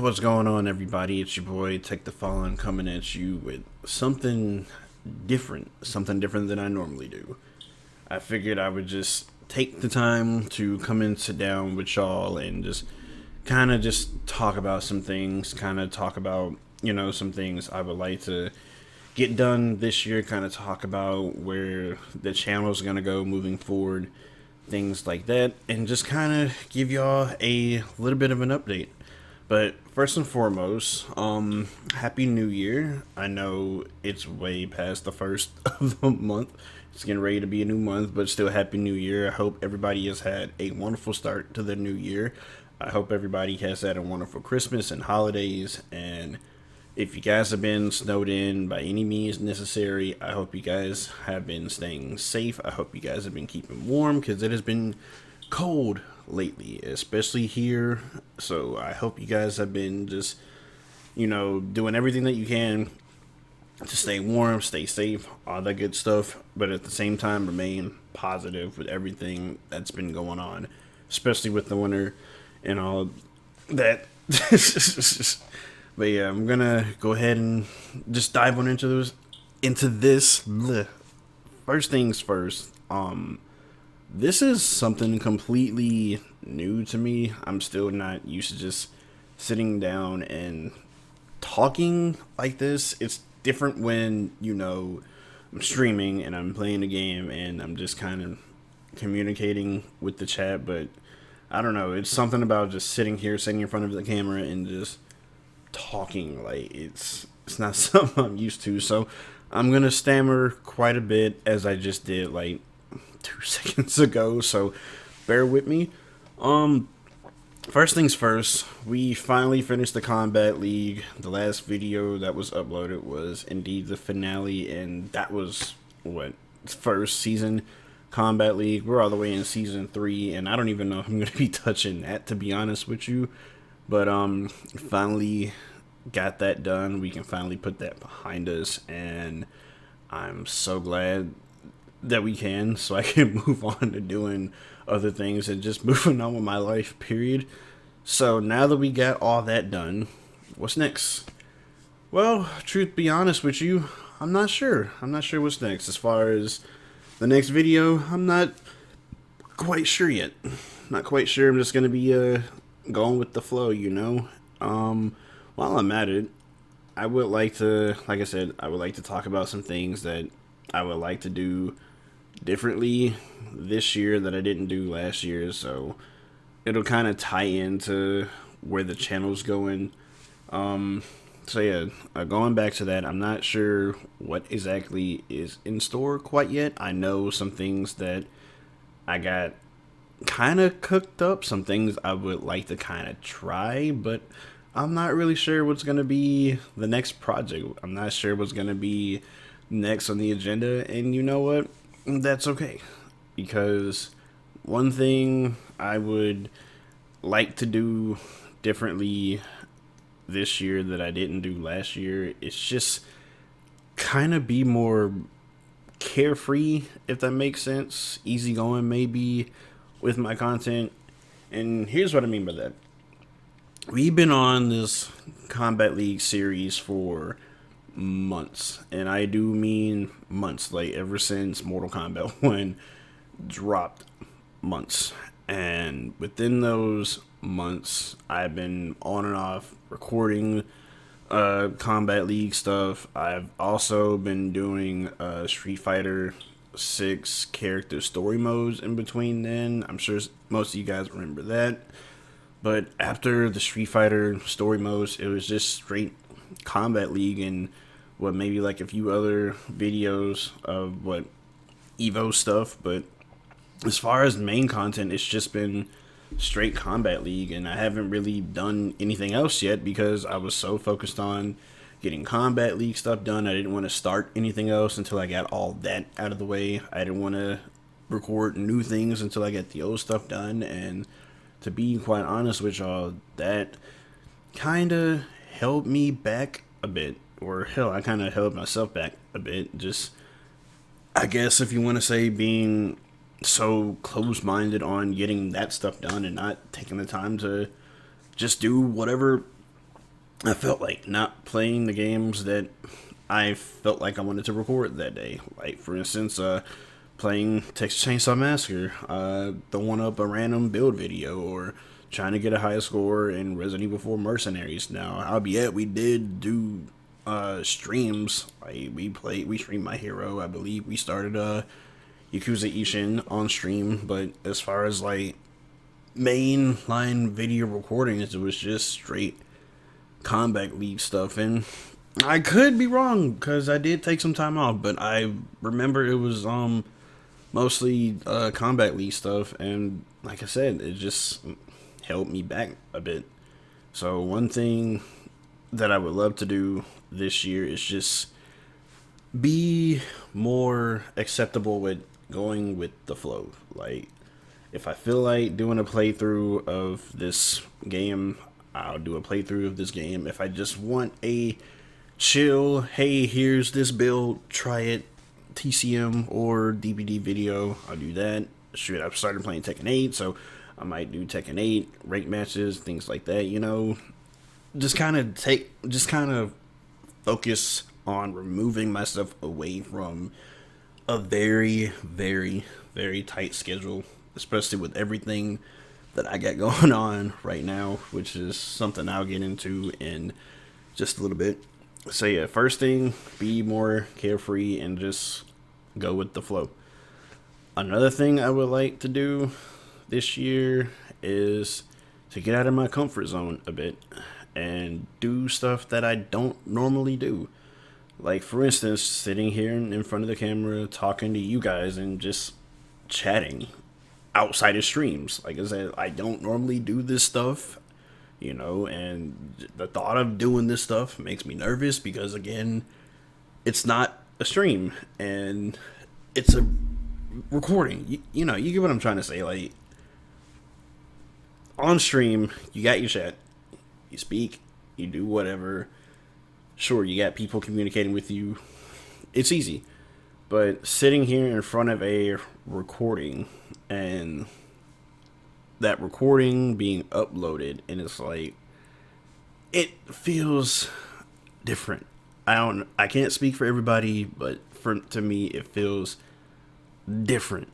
What's going on, everybody? It's your boy Tech the Fallen coming at you with something different than I normally do. I figured I would just take the time to come and sit down with y'all and just kind of just talk about some things, kind of talk about, some things I would like to get done this year, kind of talk about where the channel is going to go moving forward, things like that, and just kind of give y'all a little bit of an update. But first and foremost, Happy New Year. I know it's way past the first of the month. It's getting ready to be a new month, but still Happy New Year. I hope everybody has had a wonderful start to the new year. I hope everybody has had a wonderful Christmas and holidays. And if you guys have been snowed in by any means necessary, I hope you guys have been staying safe. I hope you guys have been keeping warm because it has been cold lately, especially here. So I hope you guys have been just, doing everything that you can to stay warm, stay safe, all that good stuff. But at the same time, remain positive with everything that's been going on, especially with the winter and all that. But yeah, I'm gonna go ahead and just dive on into this. Bleh. First things first. This is something completely new to me. I'm still not used to just sitting down and talking like this. It's different when, I'm streaming and I'm playing a game and I'm just kind of communicating with the chat, but I don't know. It's something about just sitting in front of the camera and just talking. Like, it's not something I'm used to. So I'm going to stammer quite a bit as I just did, like, 2 seconds ago, so bear with me. First things first, we finally finished the Combat League. The last video that was uploaded was indeed the finale, and that was first season Combat League. We're all the way in season 3, and I don't even know if I'm gonna be touching that, to be honest with you. But finally got that done. We can finally put that behind us, and I'm so glad that we can, so I can move on to doing other things and just moving on with my life, period. So now that we got all that done, what's next? Well, truth be honest with you, I'm not sure. I'm not sure what's next. As far as the next video, I'm not quite sure yet. Not quite sure. I'm just gonna be going with the flow, While I'm at it, I would like to, like I said, I would like to talk about some things that I would like to do differently this year that I didn't do last year, so it'll kind of tie into where the channel's going. So yeah, going back to that, I'm not sure what exactly is in store quite yet. I know some things that I got kind of cooked up, some things I would like to kind of try, but I'm not really sure what's going to be the next project. I'm not sure what's going to be next on the agenda, and you know what? That's okay, because one thing I would like to do differently this year that I didn't do last year is just kind of be more carefree, if that makes sense, easygoing maybe with my content. And here's what I mean by that. We've been on this Combat League series for months, and I do mean months, like ever since Mortal Kombat 1 dropped, months. And within those months, I've been on and off recording Combat League stuff. I've also been doing Street Fighter 6 character story modes in between then. I'm sure most of you guys remember that. But after the Street Fighter story modes, it was just straight Combat League and maybe like a few other videos of Evo stuff. But as far as main content, it's just been straight Combat League, and I haven't really done anything else yet because I was so focused on getting Combat League stuff done. I didn't want to start anything else until I got all that out of the way. I didn't want to record new things until I got the old stuff done, and to be quite honest with y'all, that kind of held me back a bit. Or hell, I kind of held myself back a bit. Just, I guess if you want to say, being so close-minded on getting that stuff done and not taking the time to just do whatever I felt like not playing the games that I felt like I wanted to record that day. Like, for instance, playing Texas Chainsaw Massacre, throwing up a random build video, or trying to get a high score in Resident Evil 4 Mercenaries. Now, albeit we did do streams. Like, we streamed My Hero. I believe we started Yakuza Ishin on stream, but as far as like mainline video recordings, it was just straight Combat League stuff. And I could be wrong because I did take some time off, but I remember it was mostly Combat League stuff, and like I said, it just held me back a bit. So one thing that I would love to do this year is just be more acceptable with going with the flow. Like, if I feel like doing a playthrough of this game, I'll do a playthrough of this game. If I just want a chill, hey, here's this build, try it, TCM or DVD video, I'll do that. Shoot, I've started playing Tekken 8, so I might do Tekken 8, rank matches, things like that, you know. Just kind of focus on removing myself away from a very, very, very tight schedule, especially with everything that I got going on right now, which is something I'll get into in just a little bit. So yeah, first thing, be more carefree and just go with the flow. Another thing I would like to do this year is to get out of my comfort zone a bit and do stuff that I don't normally do. Like, for instance, sitting here in front of the camera, talking to you guys and just chatting outside of streams. Like I said, I don't normally do this stuff, you know, and the thought of doing this stuff makes me nervous because, again, it's not a stream and it's a recording. You know, you get what I'm trying to say. Like, on stream, you got your chat, you speak, you do whatever. Sure, you got people communicating with you. It's easy. But sitting here in front of a recording and that recording being uploaded, and it's like, it feels different. I can't speak for everybody, but to me it feels different.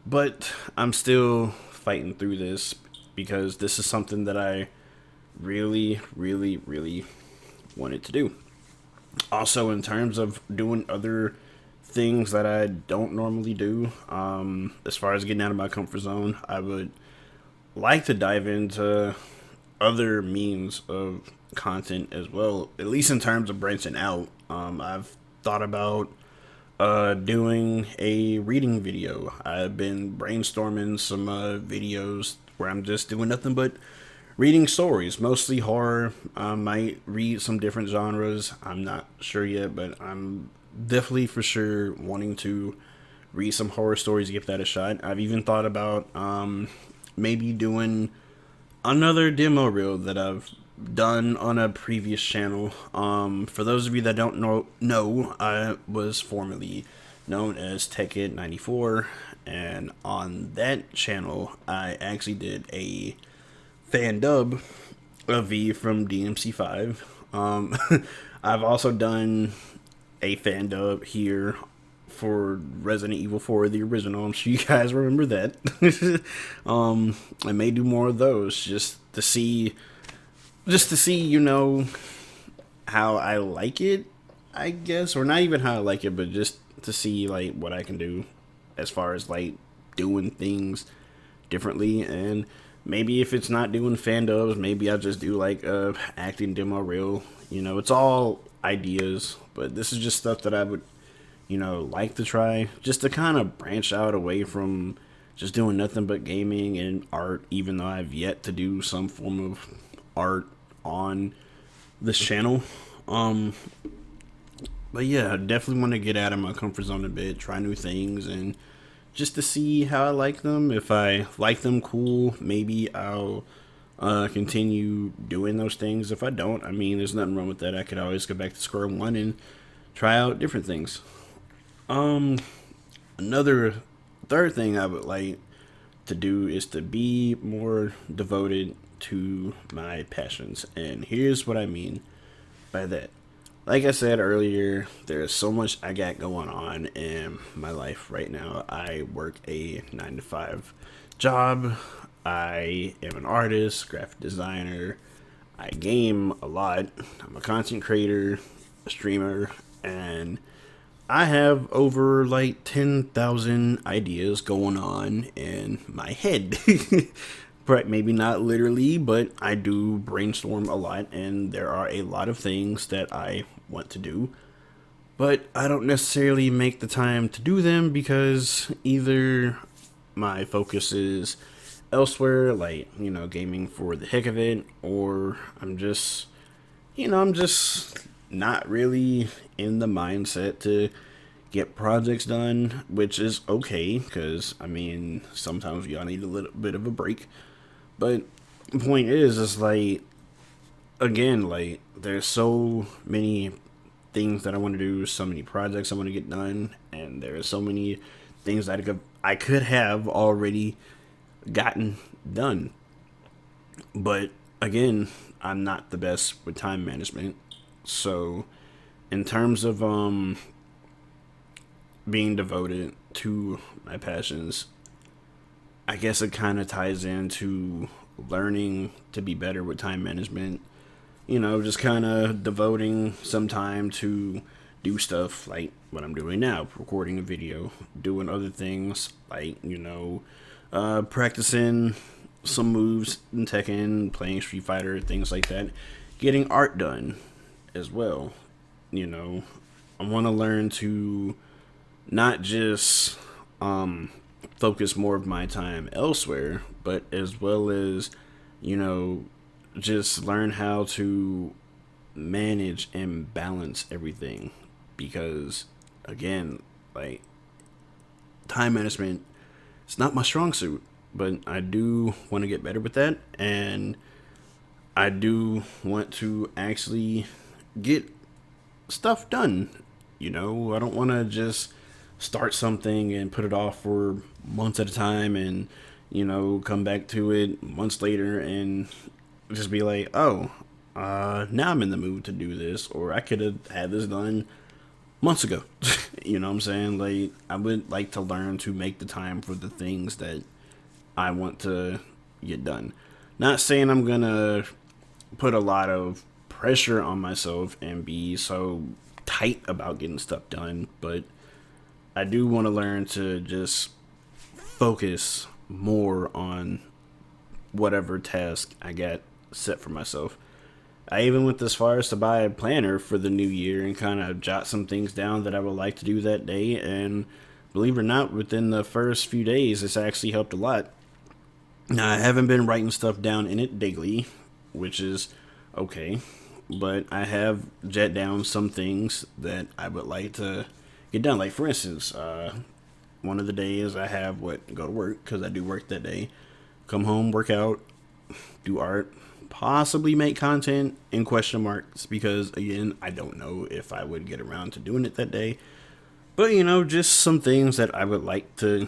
But I'm still fighting through this because this is something that I really, really, really wanted to do. Also, in terms of doing other things that I don't normally do, as far as getting out of my comfort zone, I would like to dive into other means of content as well, at least in terms of branching out. I've thought about doing a reading video. I've been brainstorming some videos where I'm just doing nothing but reading stories, mostly horror. I might read some different genres. I'm not sure yet, but I'm definitely for sure wanting to read some horror stories, give that a shot. I've even thought about maybe doing another demo reel that I've done on a previous channel. For those of you that don't know, I was formerly known as TechKid94, and on that channel, I actually did a fan dub of V from DMC5. I've also done a fan dub here for Resident Evil 4, the original. I'm sure you guys remember that. I may do more of those just to see, you know, how I like it, I guess, or not even how I like it, but just to see like what I can do as far as like doing things differently. And maybe if it's not doing fan dubs, maybe I'll just do like a acting demo reel. You know, it's all ideas, but this is just stuff that I would, you know, like to try, just to kind of branch out away from just doing nothing but gaming and art, even though I've yet to do some form of art on this channel. But yeah, I definitely want to get out of my comfort zone a bit, try new things, and just to see how I like them. If I like them, cool. Maybe I'll continue doing those things. If I don't, I mean, there's nothing wrong with that. I could always go back to square one and try out different things. Another third thing I would like to do is to be more devoted to my passions. And here's what I mean by that. Like I said earlier, there's so much I got going on in my life right now. I work a 9 to 5 job. I am an artist, graphic designer. I game a lot. I'm a content creator, a streamer, and I have over like 10,000 ideas going on in my head. Right, maybe not literally, but I do brainstorm a lot, and there are a lot of things that I want to do. But I don't necessarily make the time to do them because either my focus is elsewhere, like, gaming for the heck of it, or I'm just not really in the mindset to get projects done, which is okay because sometimes y'all need a little bit of a break. But the point is like, again, like, there's so many things that I want to do, so many projects I want to get done, and there are so many things that I could have already gotten done. But again, I'm not the best with time management. So in terms of being devoted to my passions, I guess it kind of ties into learning to be better with time management. Just kind of devoting some time to do stuff like what I'm doing now, recording a video, doing other things like, practicing some moves in Tekken, playing Street Fighter, things like that, getting art done as well. I want to learn to not just focus more of my time elsewhere, but as well as, just learn how to manage and balance everything. Because, again, like, time management, it's not my strong suit, but I do want to get better with that, and I do want to actually get stuff done. I don't want to just start something and put it off for months at a time and, come back to it months later and just be like, oh, now I'm in the mood to do this, or I could have had this done months ago. You know what I'm saying? Like, I would like to learn to make the time for the things that I want to get done. Not saying I'm gonna put a lot of pressure on myself and be so tight about getting stuff done, but I do want to learn to just focus more on whatever task I got set for myself. I even went as far as to buy a planner for the new year and kind of jot some things down that I would like to do that day. And believe it or not, within the first few days, it's actually helped a lot. Now, I haven't been writing stuff down in it daily, which is okay. But I have jot down some things that I would like to get done. Like, for instance, one of the days I have go to work, because I do work that day. Come home, work out, do art, possibly make content in question marks, because again, I don't know if I would get around to doing it that day. But just some things that I would like to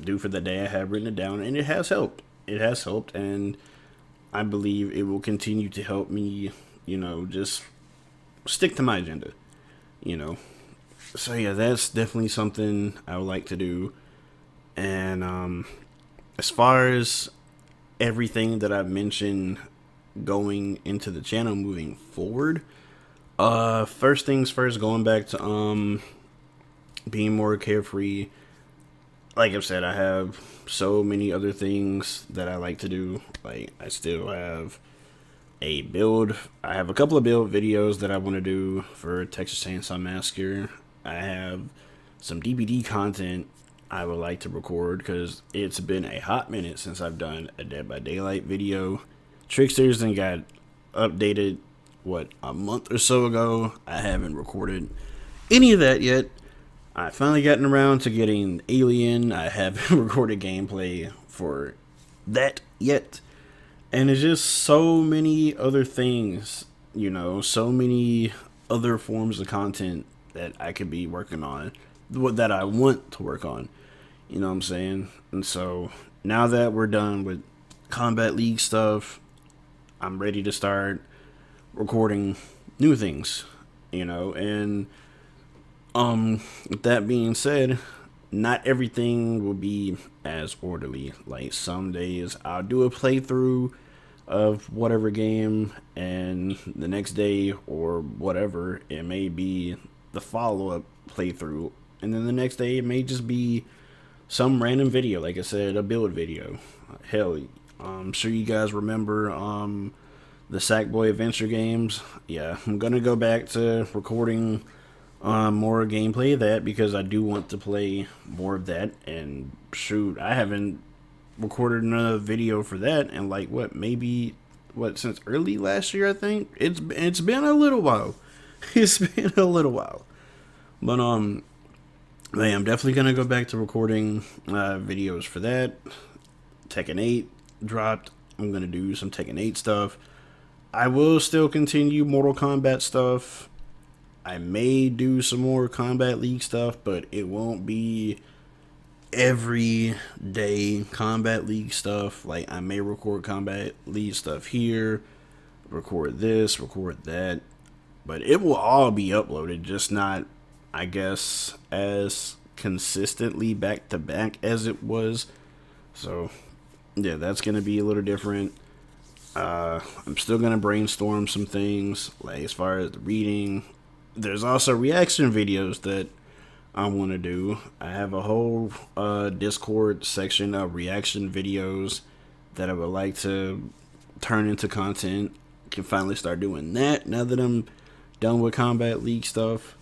do for the day. I have written it down, and it has helped. It has helped, and I believe it will continue to help me, just stick to my agenda, So yeah, that's definitely something I would like to do. And as far as everything that I've mentioned going into the channel moving forward, first things first, going back to being more carefree. Like I've said, I have so many other things that I like to do. Like, I still have a build. I have a couple of build videos that I want to do for Texas Chainsaw Massacre. I have some DBD content I would like to record, because it's been a hot minute since I've done a Dead by Daylight video. Tricksters and got updated, a month or so ago. I haven't recorded any of that yet. I finally gotten around to getting Alien. I haven't recorded gameplay for that yet. And it's just so many other things, so many other forms of content that I could be working on, that I want to work on. You know what I'm saying? And so now that we're done with Combat League stuff. I'm ready to start recording new things, and with that being said, not everything will be as orderly. Like some days I'll do a playthrough of whatever game, and the next day or whatever, it may be the follow up playthrough, and then the next day it may just be some random video, like I said, a build video. Hell, I'm sure you guys remember the Sackboy Adventure games. Yeah, I'm gonna go back to recording more gameplay of that because I do want to play more of that. And shoot, I haven't recorded another video for that and like since early last year. I think it's been a little while. It's been a little while, but yeah, I'm definitely gonna go back to recording videos for that. Tekken 8 dropped. I'm gonna do some Tekken 8 stuff. I will still continue Mortal Kombat stuff. I may do some more Combat League stuff, but it won't be every day Combat League stuff. Like, I may record Combat League stuff here, record this, record that, but it will all be uploaded, just not, I guess, as consistently back to back as it was. So yeah, that's gonna be a little different. I'm still gonna brainstorm some things, like as far as the reading. There's also reaction videos that I want to do. I have a whole Discord section of reaction videos that I would like to turn into content. Can finally start doing that now that I'm done with Combat League stuff.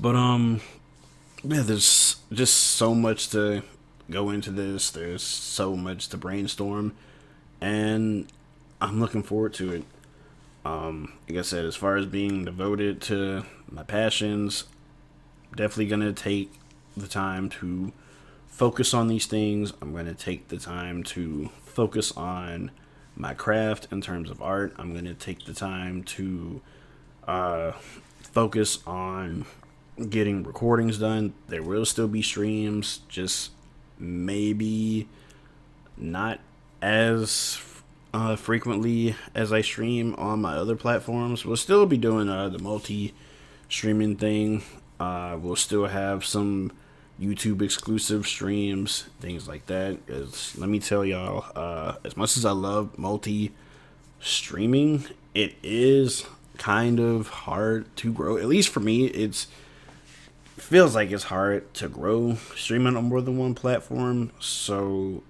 But yeah, there's just so much to go into this. There's so much to brainstorm, and I'm looking forward to it. Like I said, as far as being devoted to my passions, definitely gonna take the time to focus on these things. I'm gonna take the time to focus on my craft in terms of art. I'm gonna take the time to focus on getting recordings done. There will still be streams, just maybe not as frequently as I stream on my other platforms. We'll still be doing the multi streaming thing. We'll still have some YouTube exclusive streams, things like that. Because let me tell y'all, as much as I love multi streaming, it is kind of hard to grow. At least for me, it feels like it's hard to grow streaming on more than one platform. So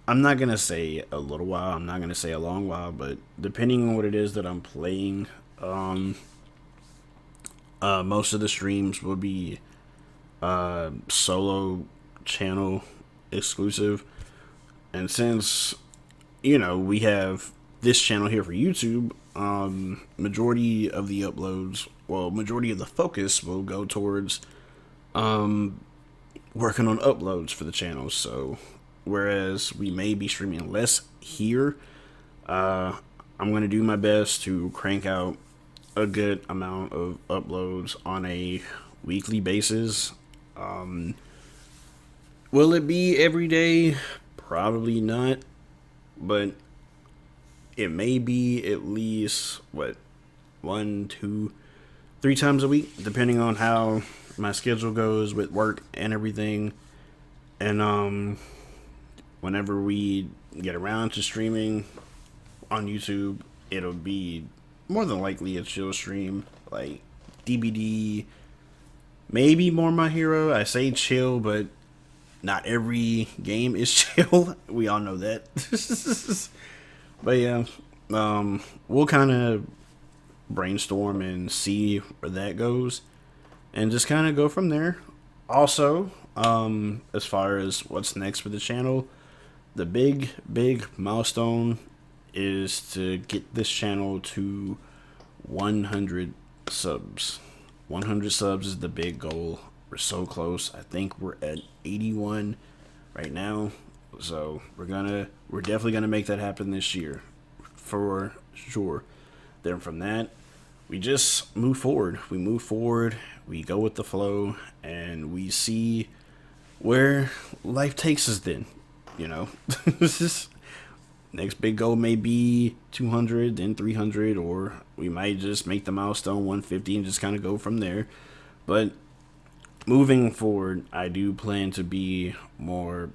I'm not gonna say a little while, I'm not gonna say a long while, but depending on what it is that I'm playing, most of the streams will be solo channel exclusive. And since we have this channel here for YouTube, majority of the uploads, majority of the focus will go towards working on uploads for the channel. So whereas we may be streaming less here, I'm going to do my best to crank out a good amount of uploads on a weekly basis. Will it be every day? Probably not, but it may be at least 1, 2, 3 times a week, depending on how my schedule goes with work and everything. And whenever we get around to streaming on YouTube, it'll be more than likely a chill stream, like DBD, maybe more My Hero. I say chill, but not every game is chill. We all know that. But yeah, we'll kind of brainstorm and see where that goes, and just kind of go from there. Also, as far as what's next for the channel, the big milestone is to get this channel to 100 subs. 100 subs is the big goal. We're so close. I think we're at 81 right now. So we're definitely gonna make that happen this year, for sure. Then from that, we just move forward. We move forward. We go with the flow, and we see where life takes us. Then you know. This is next big goal may be 200, then 300, or we might just make the milestone 150 and just kind of go from there. But moving forward, I do plan to be more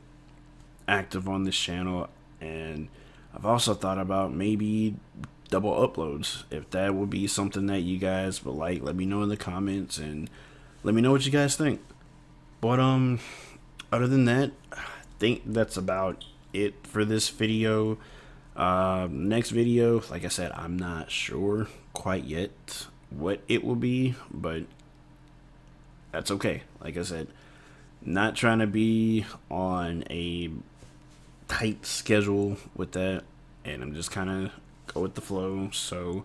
active on this channel, and I've also thought about maybe double uploads. If that would be something that you guys would like, let me know in the comments and let me know what you guys think. But other than that, I think that's about it for this video. Next video, like I said, I'm not sure quite yet what it will be, but that's okay. Like I said, not trying to be on a tight schedule with that, and I'm just kind of go with the flow. So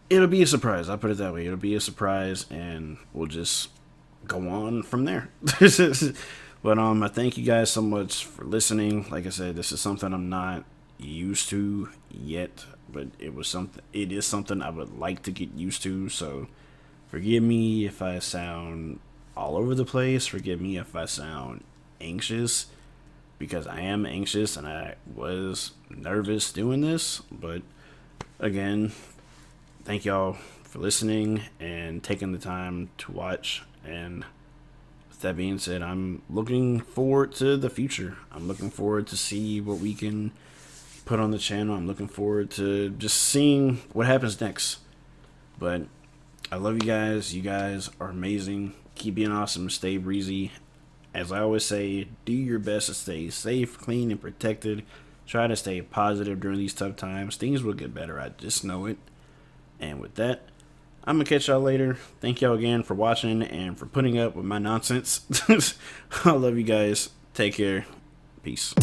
it'll be a surprise. I'll put it that way. It'll be a surprise, and we'll just go on from there. But I thank you guys so much for listening. Like I said, this is something I'm not used to yet, but it is something I would like to get used to. So forgive me if I sound all over the place. Forgive me if I sound anxious, because I am anxious and I was nervous doing this. But again, thank y'all for listening and taking the time to watch. And with that being said, I'm looking forward to the future. I'm looking forward to see what we can put on the channel. I'm looking forward to just seeing what happens next. But I love you guys. You guys are amazing. Keep being awesome. Stay breezy. As I always say, do your best to stay safe, clean, and protected. Try to stay positive during these tough times. Things will get better. I just know it. And with that, I'm going to catch y'all later. Thank y'all again for watching and for putting up with my nonsense. I love you guys. Take care. Peace.